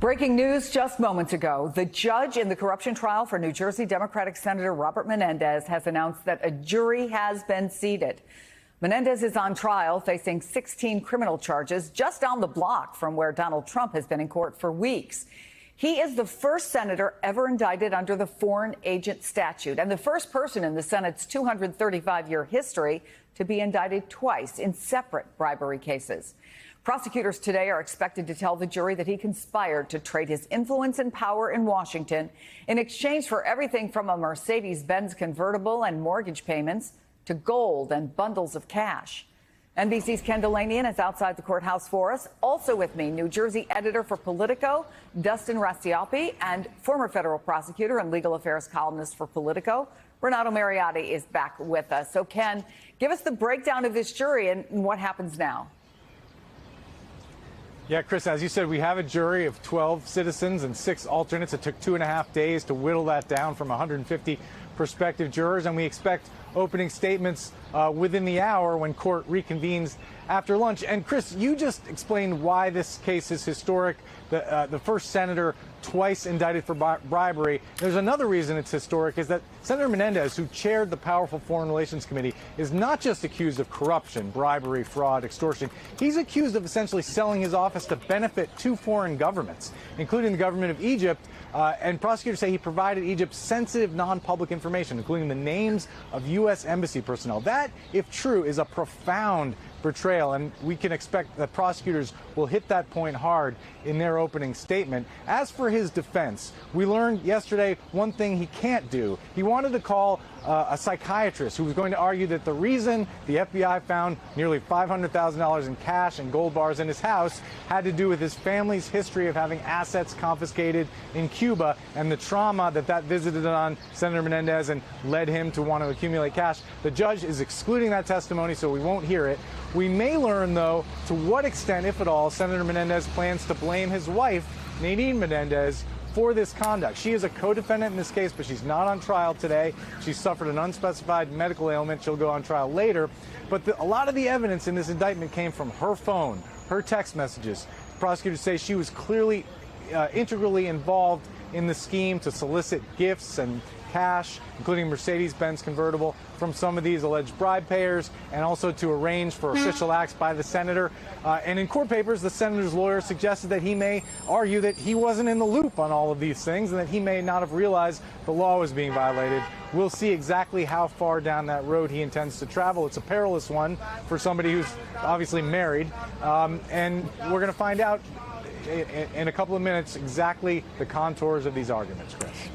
Breaking news just moments ago. The judge in the corruption trial for New Jersey Democratic Senator Robert Menendez has announced that a jury has been seated. Menendez is on trial facing 16 criminal charges just down the block from where Donald Trump has been in court for weeks. He is the first senator ever indicted under the Foreign Agent Statute and the first person in the Senate's 235-year history to be indicted twice in separate bribery cases. Prosecutors today are expected to tell the jury that he conspired to trade his influence and power in Washington in exchange for everything from a Mercedes-Benz convertible and mortgage payments to gold and bundles of cash. NBC's Ken Dilanian is outside the courthouse for us. Also with me, New Jersey editor for Politico, Dustin Rastiapi, and former federal prosecutor and legal affairs columnist for Politico, Renato Mariotti, is back with us. So, Ken, give us the breakdown of this jury and what happens now. Yeah, Chris, as you said, we have a jury of 12 citizens and 6 alternates. It took 2.5 days to whittle that down from 150 prospective jurors, and we expect opening statements within the hour when court reconvenes after lunch. And Chris, you just explained why this case is historic. The first senator twice indicted for bribery. There's another reason it's historic, is that Senator Menendez, who chaired the powerful Foreign Relations Committee, is not just accused of corruption, bribery, fraud, extortion. He's accused of essentially selling his office to benefit 2 foreign governments, including the government of Egypt. And prosecutors say he provided Egypt sensitive, non-public information, including the names of U.S. embassy personnel. That, if true, is a profound betrayal, and we can expect that prosecutors will hit that point hard in their opening statement. As for his defense, we learned yesterday one thing he can't do. He wanted to call a psychiatrist who was going to argue that the reason the FBI found nearly $500,000 in cash and gold bars in his house had to do with his family's history of having assets confiscated in Cuba and the trauma that visited on Senator Menendez and led him to want to accumulate cash. The judge is excluding that testimony, so we won't hear it. We may learn, though, to what extent, if at all, Senator Menendez plans to blame his wife, Nadine Menendez, for this conduct. She is a co-defendant in this case, but she's not on trial today. She suffered an unspecified medical ailment. She'll go on trial later. But a lot of the evidence in this indictment came from her phone, her text messages. Prosecutors say she was clearly integrally involved in the scheme to solicit gifts and cash, including Mercedes-Benz convertible, from some of these alleged bribe payers, and also to arrange for official acts by the senator. And in court papers, the senator's lawyer suggested that he may argue that he wasn't in the loop on all of these things and that he may not have realized the law was being violated. We'll see exactly how far down that road he intends to travel. It's a perilous one for somebody who's obviously married, and we're going to find out in a couple of minutes exactly the contours of these arguments, Chris.